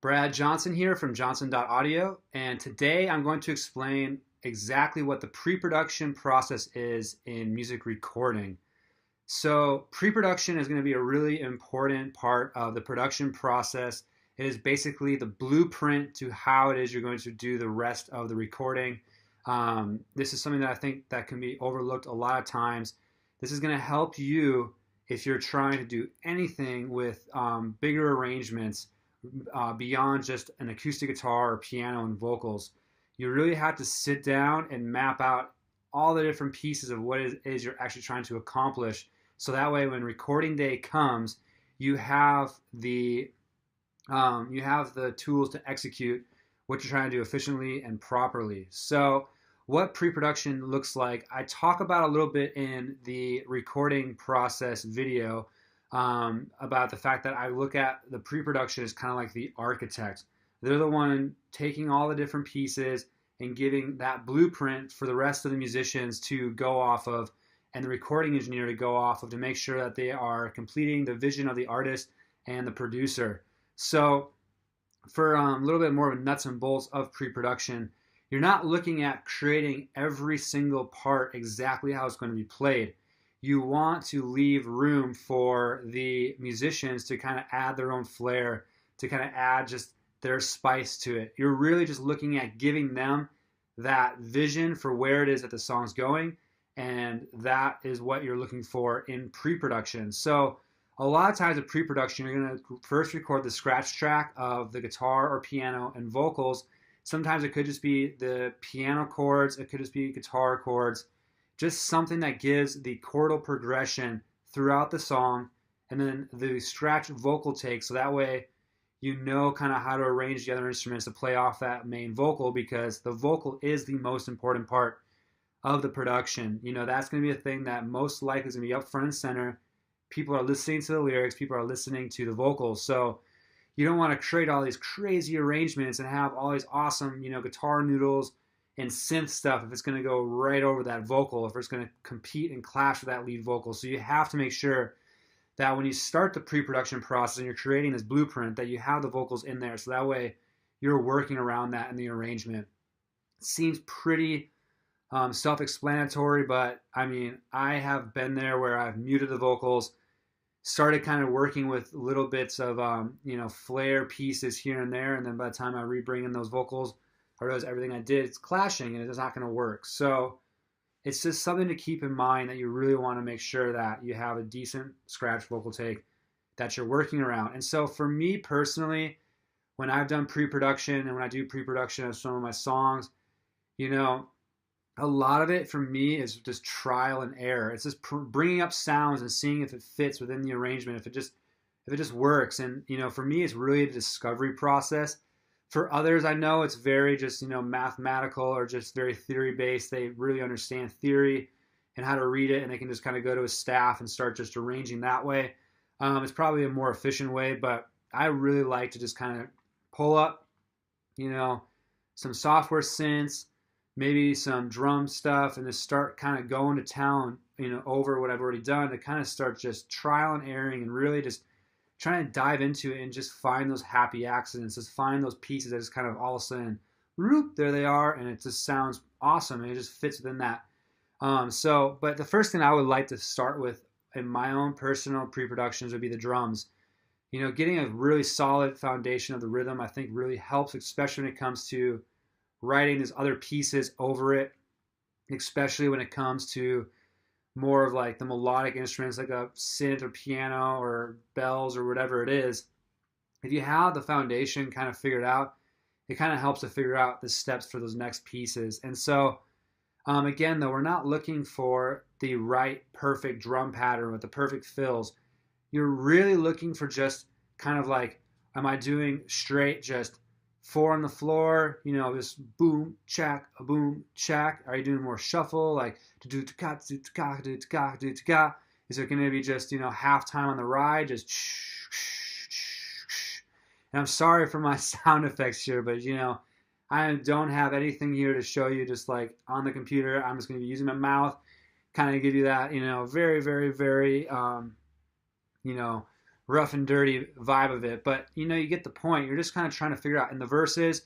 Brad Johnson here from johnson.audio, and today I'm going to explain exactly what the pre-production process is in music recording. So pre-production is going to be a really important part of the production process. It is basically the blueprint to how it is you're going to do the rest of the recording. This is something that I think that can be overlooked a lot of times. This is going to help you if you're trying to do anything with bigger arrangements beyond just an acoustic guitar or piano and vocals. You really have to sit down and map out all the different pieces of what it is you're actually trying to accomplish. So that way, when recording day comes, you have the tools to execute what you're trying to do efficiently and properly. So what pre-production looks like, I talk about a little bit in the recording process video about the fact that I look at the pre-production as kind of like the architect. They're the one taking all the different pieces and giving that blueprint for the rest of the musicians to go off of and the recording engineer to go off of to make sure that they are completing the vision of the artist and the producer. So for a little bit more of nuts and bolts of pre-production, you're not looking at creating every single part exactly how it's going to be played. You want to leave room for the musicians to kind of add their own flair, to kind of add just their spice to it. You're really just looking at giving them that vision for where it is that the song's going, and that is what you're looking for in pre-production. So a lot of times with pre-production, you're going to first record the scratch track of the guitar or piano and vocals. Sometimes it could just be the piano chords, it could just be guitar chords, just something that gives the chordal progression throughout the song, and then the scratch vocal take, so that way you know kind of how to arrange the other instruments to play off that main vocal, because the vocal is the most important part of the production. You know, that's going to be a thing that most likely is going to be up front and center. People are listening to the lyrics, people are listening to the vocals, so you don't want to create all these crazy arrangements and have all these awesome, guitar noodles and synth stuff if it's going to go right over that vocal, if it's going to compete and clash with that lead vocal. So you have to make sure that when you start the pre-production process and you're creating this blueprint, that you have the vocals in there, so that way you're working around that in the arrangement. It seems pretty self-explanatory, but I mean, I have been there where I've muted the vocals, started kind of working with little bits of flair pieces here and there, and then by the time I re-bring in those vocals, I realize everything I did is clashing and it's not going to work. So it's just something to keep in mind, that you really want to make sure that you have a decent scratch vocal take that you're working around. And so for me personally, when I've done pre-production and when I do pre-production of some of my songs, a lot of it for me is just trial and error. It's just bringing up sounds and seeing if it fits within the arrangement, if it just works. And for me, it's really a discovery process. For others, I know it's very just mathematical or just very theory based. They really understand theory and how to read it, and they can just kind of go to a staff and start just arranging that way. It's probably a more efficient way, but I really like to just kind of pull up, some software synths, maybe some drum stuff, and just start kind of going to town, over what I've already done, to kind of start just trial and erroring and really just trying to dive into it and just find those happy accidents, just find those pieces that just kind of all of a sudden, whoop, there they are, and it just sounds awesome, and it just fits within that. But the first thing I would like to start with in my own personal pre-productions would be the drums. Getting a really solid foundation of the rhythm, I think, really helps, especially when it comes to writing these other pieces over it, especially when it comes to more of like the melodic instruments like a synth or piano or bells or whatever it is. If you have the foundation kind of figured out, it kind of helps to figure out the steps for those next pieces. And so again, though, we're not looking for the right perfect drum pattern with the perfect fills. You're really looking for just kind of like, am I doing straight just 4 on the floor, just boom, check, a boom, check? Are you doing more shuffle, like do ta do ta do ta do ta? Is it going to be just half time on the ride, just and I'm sorry for my sound effects here, but I don't have anything here to show you just like on the computer. I'm just going to be using my mouth, kind of give you that very, very, very rough and dirty vibe of it. But you get the point. You're just kind of trying to figure out in the verses,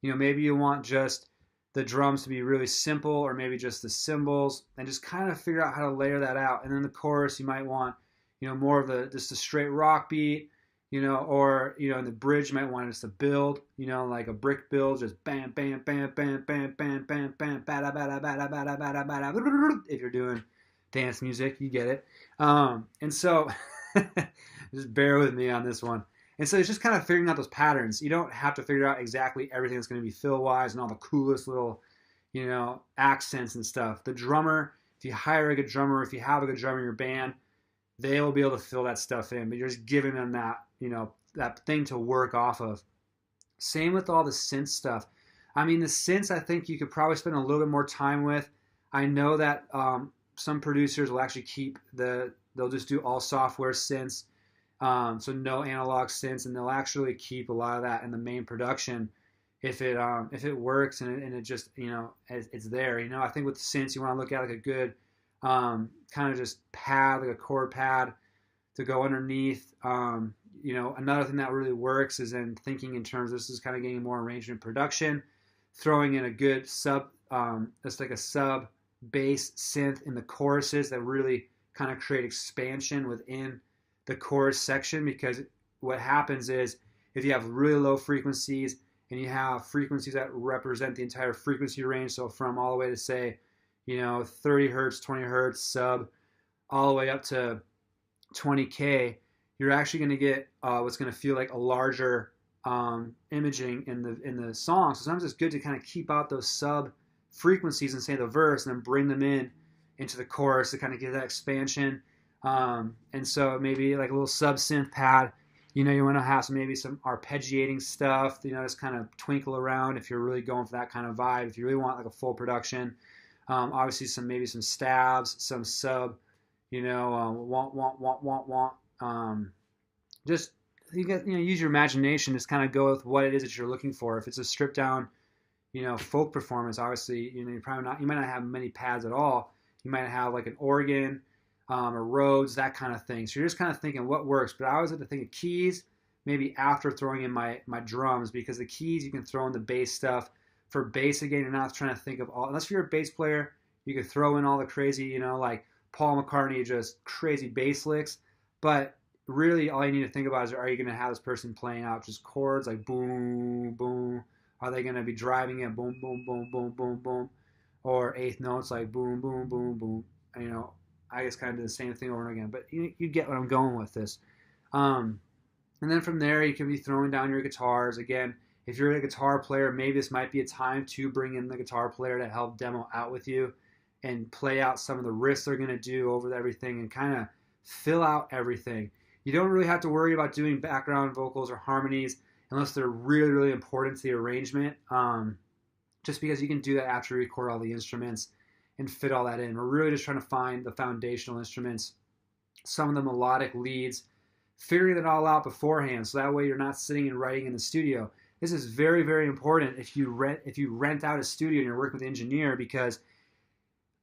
maybe you want just the drums to be really simple, or maybe just the cymbals, and just kind of figure out how to layer that out. And then the chorus, you might want, more of just a straight rock beat, or in the bridge you might want just a build, like a brick build, just bam, bam, bam, bam, bam, bam, bam, bam, bada, bada, bada, bada, bada, bada. If you're doing dance music, you get it. And so just bear with me on this one. And so it's just kind of figuring out those patterns. You don't have to figure out exactly everything that's going to be fill-wise and all the coolest little, accents and stuff. The drummer, if you hire a good drummer, if you have a good drummer in your band, they will be able to fill that stuff in. But you're just giving them that, that thing to work off of. Same with all the synth stuff. I mean, the synths, I think you could probably spend a little bit more time with. I know that some producers will actually keep they'll just do all software synths. So no analog synths, and they'll actually keep a lot of that in the main production if it works and it just it's there. I think with the synths you want to look at like a good kind of just pad, like a chord pad to go underneath. Another thing that really works is in thinking in terms, this is kind of getting more arrangement production, throwing in a good it's like a sub bass synth in the choruses that really kind of create expansion within the chorus section. Because what happens is if you have really low frequencies and you have frequencies that represent the entire frequency range, so from all the way to say 30 hertz, 20 hertz, sub, all the way up to 20K, you're actually going to get what's going to feel like a larger imaging in the song. So sometimes it's good to kind of keep out those sub frequencies and say the verse, and then bring them into the chorus to kind of give that expansion. And so maybe like a little sub synth pad, you want to have maybe some arpeggiating stuff, just kind of twinkle around if you're really going for that kind of vibe. If you really want like a full production, obviously maybe some stabs, some sub, want. Just use your imagination. Just kind of go with what it is that you're looking for. If it's a stripped down, folk performance, obviously, you might not have many pads at all. You might have like an organ, or Rhodes, that kind of thing. So you're just kind of thinking what works. But I always like to think of keys maybe after throwing in my drums, because the keys you can throw in the bass stuff. For bass, again, you're not trying to think of all, unless you're a bass player, you could throw in all the crazy, like Paul McCartney, just crazy bass licks. But really all you need to think about is, are you going to have this person playing out just chords like boom, boom? Are they going to be driving it boom, boom, boom, boom, boom, boom? Or eighth notes like boom, boom, boom, boom? I just kind of do the same thing over and again. But you get what I'm going with this. And then from there, you can be throwing down your guitars. Again, if you're a guitar player, maybe this might be a time to bring in the guitar player to help demo out with you and play out some of the riffs they're going to do over everything and kind of fill out everything. You don't really have to worry about doing background vocals or harmonies unless they're really, really important to the arrangement, just because you can do that after you record all the instruments and fit all that in. We're really just trying to find the foundational instruments, some of the melodic leads, figuring it all out beforehand, so that way you're not sitting and writing in the studio. This is very, very important if you rent out a studio and you're working with an engineer, because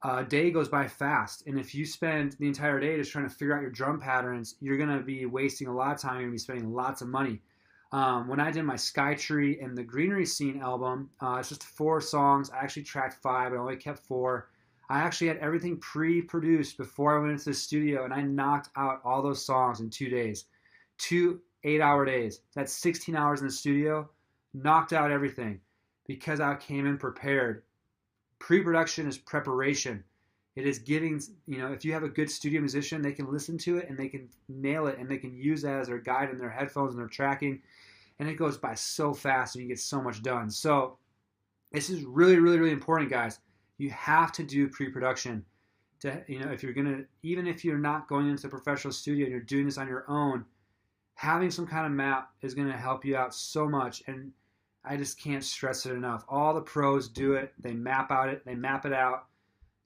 a day goes by fast, and if you spend the entire day just trying to figure out your drum patterns, you're going to be wasting a lot of time. You're going to be spending lots of money. When I did my Skytree and the Greenery Scene album, it's just 4 songs. I actually tracked 5, but I only kept 4. I actually had everything pre-produced before I went into the studio, and I knocked out all those songs in 2 days. 2 8-hour days. That's 16 hours in the studio. Knocked out everything because I came in prepared. Pre-production is preparation. It is giving, if you have a good studio musician, they can listen to it and they can nail it, and they can use that as their guide in their headphones and their tracking, and it goes by so fast and you get so much done. So this is really, really, really important, guys. You have to do pre-production. If you're gonna, even if you're not going into a professional studio and you're doing this on your own, having some kind of map is going to help you out so much. And I just can't stress it enough. All the pros do it. They map it out.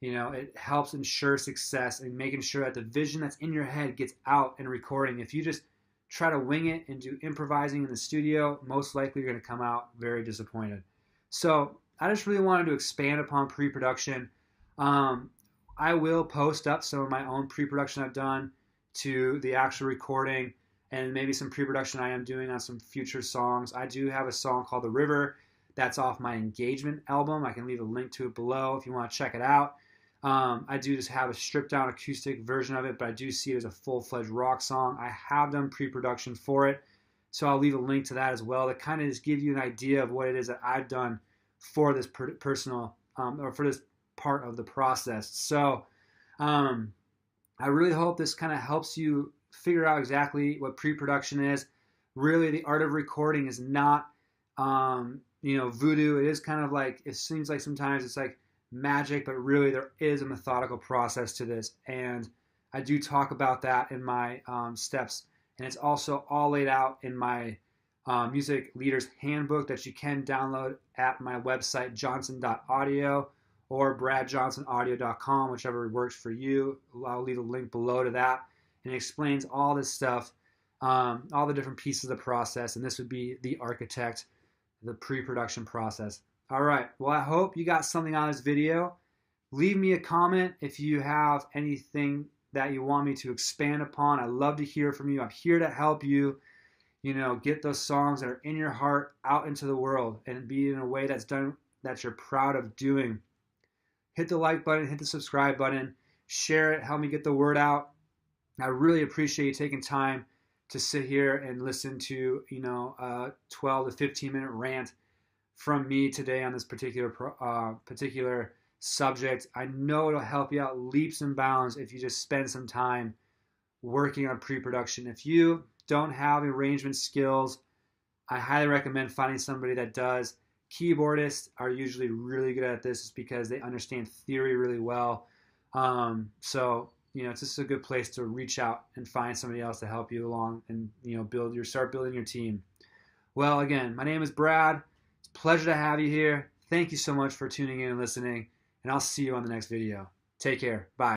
It helps ensure success and making sure that the vision that's in your head gets out in recording. If you just try to wing it and do improvising in the studio, most likely you're going to come out very disappointed. So I just really wanted to expand upon pre-production. I will post up some of my own pre-production I've done to the actual recording, and maybe some pre-production I am doing on some future songs. I do have a song called The River that's off my Engagement album. I can leave a link to it below if you want to check it out. I do just have a stripped down acoustic version of it, but I do see it as a full-fledged rock song. I have done pre-production for it, so I'll leave a link to that as well to kind of just give you an idea of what it is that I've done for this personal or for this part of the process. So I really hope this kind of helps you figure out exactly what pre-production is. Really, the art of recording is not voodoo. It is kind of like, it seems like sometimes it's like magic, but really there is a methodical process to this, and I do talk about that in my steps, and it's also all laid out in my music leaders handbook that you can download at my website johnson.audio or bradjohnsonaudio.com, whichever works for you. I'll leave a link below to that, and it explains all this stuff, all the different pieces of the process, and this would be the architect, the pre-production process. All right, well, I hope you got something out of this video. Leave me a comment if you have anything that you want me to expand upon. I love to hear from you. I'm here to help you, get those songs that are in your heart out into the world and be in a way that's done, that you're proud of doing. Hit the like button, hit the subscribe button, share it, help me get the word out. I really appreciate you taking time to sit here and listen to, a 12 to 15 minute rant from me today on this particular subject. I know it'll help you out leaps and bounds if you just spend some time working on pre-production. If you don't have arrangement skills, I highly recommend finding somebody that does. Keyboardists are usually really good at this just because they understand theory really well. So it's just a good place to reach out and find somebody else to help you along and start building your team. Well, again, my name is Brad. It's a pleasure to have you here. Thank you so much for tuning in and listening, and I'll see you on the next video. Take care. Bye.